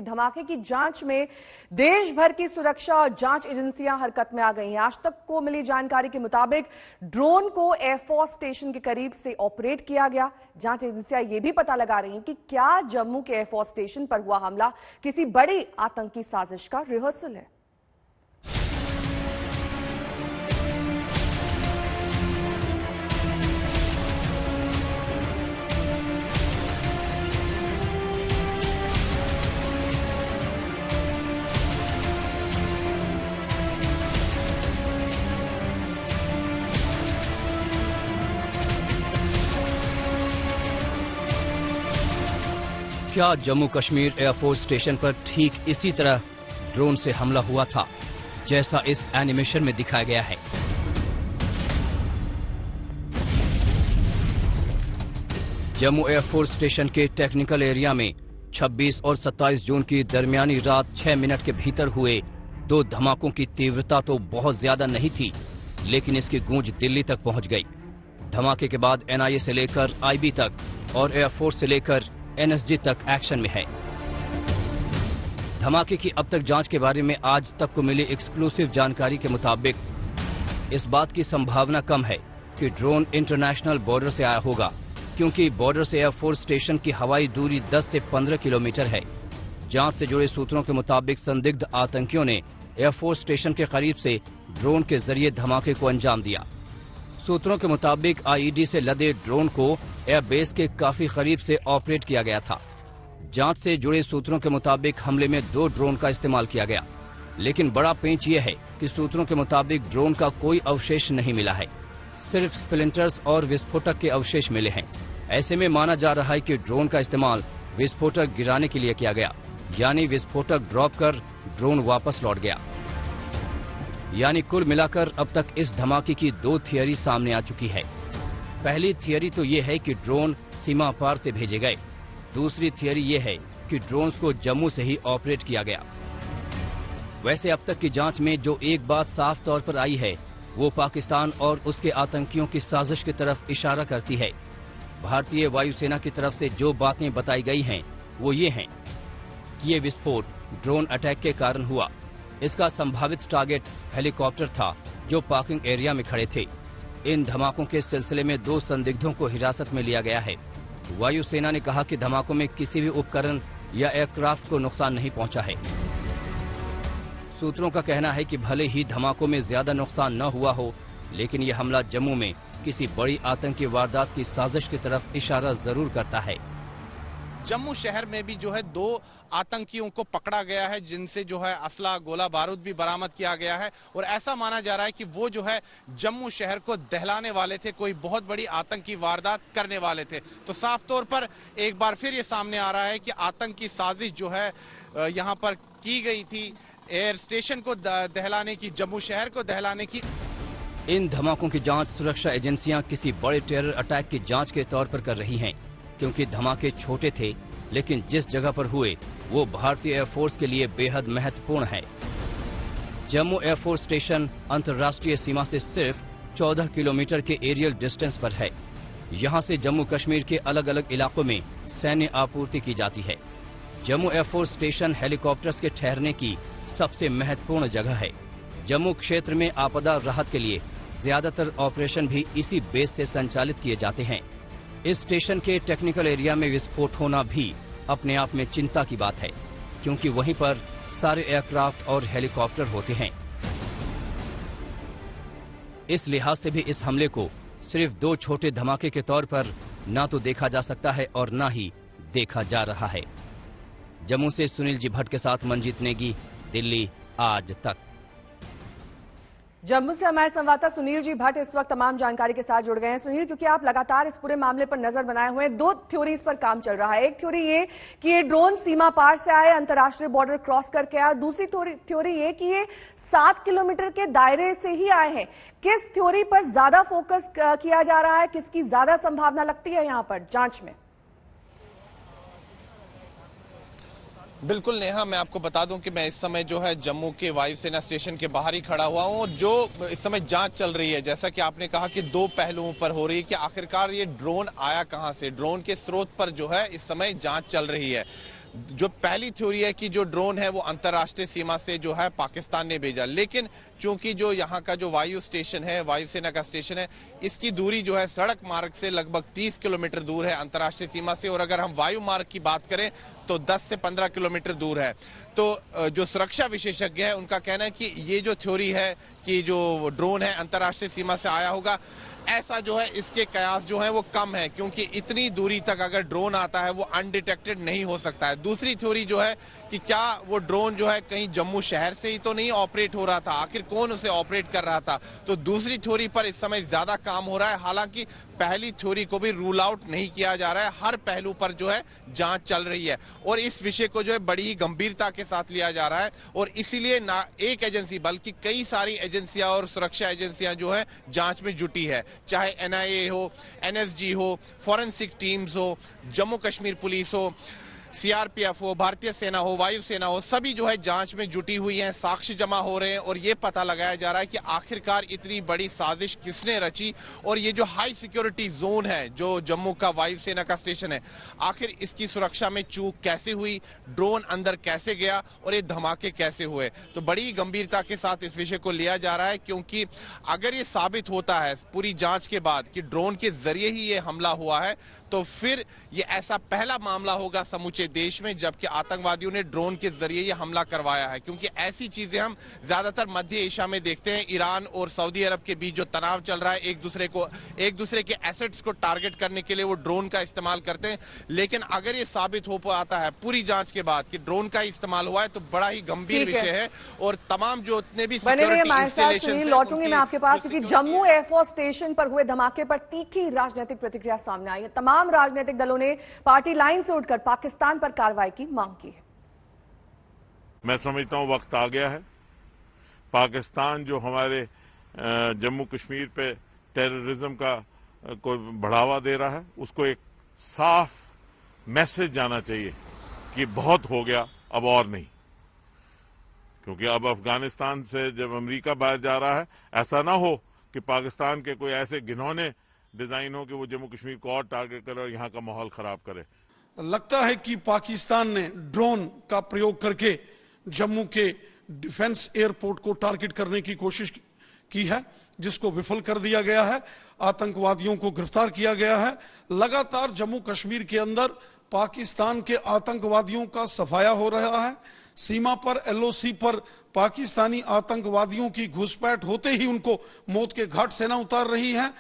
धमाके की जांच में देश भर की सुरक्षा और जांच एजेंसियां हरकत में आ गई हैं। आज तक को मिली जानकारी के मुताबिक ड्रोन को एयरफोर्स स्टेशन के करीब से ऑपरेट किया गया। जांच एजेंसियां यह भी पता लगा रही हैं कि क्या जम्मू के एयरफोर्स स्टेशन पर हुआ हमला किसी बड़ी आतंकी साजिश का रिहर्सल है। क्या जम्मू कश्मीर एयरफोर्स स्टेशन पर ठीक इसी तरह ड्रोन से हमला हुआ था जैसा इस एनिमेशन में दिखाया गया है? जम्मू एयरफोर्स स्टेशन के टेक्निकल एरिया में 26 और 27 जून की दरमियानी रात 6 मिनट के भीतर हुए दो धमाकों की तीव्रता तो बहुत ज्यादा नहीं थी, लेकिन इसकी गूंज दिल्ली तक पहुंच गई। धमाके के बाद एनआईए से लेकर आईबी तक और एयरफोर्स से लेकर एनएसजी तक एक्शन में है। धमाके की अब तक जांच के बारे में आज तक को मिली एक्सक्लूसिव जानकारी के मुताबिक इस बात की संभावना कम है कि ड्रोन इंटरनेशनल बॉर्डर से आया होगा, क्योंकि बॉर्डर से एयरफोर्स स्टेशन की हवाई दूरी 10 से 15 किलोमीटर है। जांच से जुड़े सूत्रों के मुताबिक संदिग्ध आतंकियों ने एयरफोर्स स्टेशन के करीब से ड्रोन के जरिए धमाके को अंजाम दिया। सूत्रों के मुताबिक आईईडी से लदे ड्रोन को एयरबेस के काफी करीब से ऑपरेट किया गया था। जांच से जुड़े सूत्रों के मुताबिक हमले में 2 ड्रोन का इस्तेमाल किया गया, लेकिन बड़ा पेंच ये है कि सूत्रों के मुताबिक ड्रोन का कोई अवशेष नहीं मिला है, सिर्फ स्प्लिंटर्स और विस्फोटक के अवशेष मिले हैं। ऐसे में माना जा रहा है कि ड्रोन का इस्तेमाल विस्फोटक गिराने के लिए किया गया, यानी विस्फोटक ड्रॉप कर ड्रोन वापस लौट गया। यानी कुल मिलाकर अब तक इस धमाके की 2 थियरी सामने आ चुकी है। पहली थियरी तो ये है कि ड्रोन सीमा पार से भेजे गए। दूसरी थियरी ये है कि ड्रोन्स को जम्मू से ही ऑपरेट किया गया। वैसे अब तक की जांच में जो एक बात साफ तौर पर आई है वो पाकिस्तान और उसके आतंकियों की साजिश की तरफ इशारा करती है। भारतीय वायुसेना की तरफ से जो बातें बताई गई हैं वो ये हैं कि ये विस्फोट ड्रोन अटैक के कारण हुआ। इसका संभावित टारगेट हेलीकॉप्टर था जो पार्किंग एरिया में खड़े थे। इन धमाकों के सिलसिले में 2 संदिग्धों को हिरासत में लिया गया है। वायुसेना ने कहा कि धमाकों में किसी भी उपकरण या एयरक्राफ्ट को नुकसान नहीं पहुंचा है। सूत्रों का कहना है कि भले ही धमाकों में ज्यादा नुकसान न हुआ हो, लेकिन यह हमला जम्मू में किसी बड़ी आतंकी वारदात की साजिश की तरफ इशारा जरूर करता है। जम्मू शहर में भी जो है 2 आतंकियों को पकड़ा गया है, जिनसे जो है असला गोला बारूद भी बरामद किया गया है और ऐसा माना जा रहा है कि वो जो है जम्मू शहर को दहलाने वाले थे, कोई बहुत बड़ी आतंकी वारदात करने वाले थे। तो साफ तौर पर एक बार फिर ये सामने आ रहा है कि आतंकी साजिश जो है यहाँ पर की गई थी, एयर स्टेशन को दहलाने की, जम्मू शहर को दहलाने की। इन धमाकों की जांच सुरक्षा एजेंसियां किसी बड़े टेरर अटैक की जांच के तौर पर कर रही हैं, क्योंकि धमाके छोटे थे, लेकिन जिस जगह पर हुए वो भारतीय एयरफोर्स के लिए बेहद महत्वपूर्ण है। जम्मू एयरफोर्स स्टेशन अंतर्राष्ट्रीय सीमा से सिर्फ 14 किलोमीटर के एरियल डिस्टेंस पर है। यहाँ से जम्मू कश्मीर के अलग अलग इलाकों में सैन्य आपूर्ति की जाती है। जम्मू एयरफोर्स स्टेशन हेलीकॉप्टर्स के ठहरने की सबसे महत्वपूर्ण जगह है। जम्मू क्षेत्र में आपदा राहत के लिए ज्यादातर ऑपरेशन भी इसी बेस से संचालित किए जाते हैं। इस स्टेशन के टेक्निकल एरिया में विस्फोट होना भी अपने आप में चिंता की बात है, क्योंकि वहीं पर सारे एयरक्राफ्ट और हेलीकॉप्टर होते हैं। इस लिहाज से भी इस हमले को सिर्फ 2 छोटे धमाके के तौर पर ना तो देखा जा सकता है और ना ही देखा जा रहा है। जम्मू से सुनील जी भट्ट के साथ मंजीत नेगी, दिल्ली आज तक। जम्मू से हमारे संवाददाता सुनील जी भट्ट इस वक्त तमाम जानकारी के साथ जुड़ गए हैं। सुनील, क्योंकि आप लगातार इस पूरे मामले पर नजर बनाए हुए हैं, 2 थ्योरीज पर काम चल रहा है। एक थ्योरी ये कि ये ड्रोन सीमा पार से आए, अंतर्राष्ट्रीय बॉर्डर क्रॉस करके आया। दूसरी थ्योरी ये कि ये 7 किलोमीटर के दायरे से ही आए हैं। किस थ्योरी पर ज्यादा फोकस किया जा रहा है, किसकी ज्यादा संभावना लगती है यहाँ पर जांच में? बिल्कुल नेहा, मैं आपको बता दूं कि मैं इस समय जो है जम्मू के वायुसेना स्टेशन के बाहर ही खड़ा हुआ हूं और जो इस समय जांच चल रही है, जैसा कि आपने कहा कि 2 पहलुओं पर हो रही है कि आखिरकार ये ड्रोन आया कहां से। ड्रोन के स्रोत पर जो है इस समय जांच चल रही है। जो पहली थ्योरी है कि जो ड्रोन है वो अंतर्राष्ट्रीय सीमा से जो है पाकिस्तान ने भेजा, लेकिन चूंकि जो यहाँ का जो वायु स्टेशन है, वायुसेना का स्टेशन है, इसकी दूरी जो है सड़क मार्ग से लगभग 30 किलोमीटर दूर है अंतर्राष्ट्रीय सीमा से, और अगर हम वायु मार्ग की बात करें तो 10 से 15 किलोमीटर दूर है। तो जो सुरक्षा विशेषज्ञ है उनका कहना है कि ये जो थ्योरी है कि जो ड्रोन है अंतर्राष्ट्रीय सीमा से आया होगा, ऐसा जो है इसके कयास जो है वो कम है, क्योंकि इतनी दूरी तक अगर ड्रोन आता है वो अनडिटेक्टेड नहीं हो सकता है। दूसरी थ्योरी जो है कि क्या वो ड्रोन जो है कहीं जम्मू शहर से ही तो नहीं ऑपरेट हो रहा था, आखिर कौन उसे ऑपरेट कर रहा था। तो दूसरी थ्योरी पर इस समय ज्यादा काम हो रहा है, हालांकि पहली थ्योरी को भी रूल आउट नहीं किया जा रहा है। हर पहलू पर जो है जांच चल रही है और इस विषय को जो है बड़ी ही गंभीरता के साथ लिया जा रहा है, और इसीलिए ना एक एजेंसी बल्कि कई सारी एजेंसियां और सुरक्षा एजेंसियां जो है जांच में जुटी है, चाहे एनआईए हो, एनएसजी हो, फॉरेंसिक टीम्स हो, जम्मू कश्मीर पुलिस हो, सीआरपीएफ हो, भारतीय सेना हो, वायुसेना हो, सभी जो है जांच में जुटी हुई हैं, साक्ष्य जमा हो रहे हैं और ये पता लगाया जा रहा है कि आखिरकार इतनी बड़ी साजिश किसने रची, और ये जो हाई सिक्योरिटी जोन है जो जम्मू का वायुसेना का स्टेशन है, आखिर इसकी सुरक्षा में चूक कैसे हुई, ड्रोन अंदर कैसे गया और ये धमाके कैसे हुए। तो बड़ी गंभीरता के साथ इस विषय को लिया जा रहा है, क्योंकि अगर ये साबित होता है पूरी जांच के बाद कि ड्रोन के जरिए ही ये हमला हुआ है, तो फिर ये ऐसा पहला मामला होगा समूचे देश में जबकि आतंकवादियों ने ड्रोन के जरिए ये हमला करवाया है। क्योंकि ऐसी चीजें हम ज्यादातर मध्य एशिया में देखते हैं, ईरान और सऊदी अरब के बीच जो तनाव चल रहा है, एक दूसरे के एसेट्स को टारगेट करने के लिए वो ड्रोन का इस्तेमाल करते हैं। लेकिन अगर ये साबित हो पाता है पूरी जांच के बाद कि ड्रोन का इस्तेमाल हुआ है, तो बड़ा ही गंभीर विषय है और तमाम जो उतने भी सिक्योरिटी इंस्टॉलेशन लौटूंगी मैं आपके पास, क्योंकि जम्मू एयरफोर्स स्टेशन पर हुए धमाके पर तीखी राजनीतिक प्रतिक्रिया सामने आई है। तमाम राजनीतिक दलों ने पार्टी लाइन से उठकर पाकिस्तान पर कार्रवाई की मांग की है। मैं समझता हूं वक्त आ गया है। पाकिस्तान जो हमारे जम्मू कश्मीर पे टेररिज्म का कोई बढ़ावा दे रहा है, उसको एक साफ मैसेज जाना चाहिए कि बहुत हो गया, अब और नहीं। क्योंकि अब अफगानिस्तान से जब अमेरिका बाहर जा रहा है, ऐसा ना हो कि पाकिस्तान के कोई ऐसे घिनौने डिजाइन हो कि वो जम्मू कश्मीर को और टारगेट करे और यहाँ का माहौल खराब करे। लगता है कि पाकिस्तान ने ड्रोन का प्रयोग करके जम्मू के डिफेंस एयरपोर्ट को टारगेट करने की कोशिश की है, जिसको विफल कर दिया गया है। आतंकवादियों को गिरफ्तार किया गया है। लगातार जम्मू कश्मीर के अंदर पाकिस्तान के आतंकवादियों का सफाया हो रहा है। सीमा पर एलओसी पर पाकिस्तानी आतंकवादियों की घुसपैठ होते ही उनको मौत के घाट से न उतार रही है।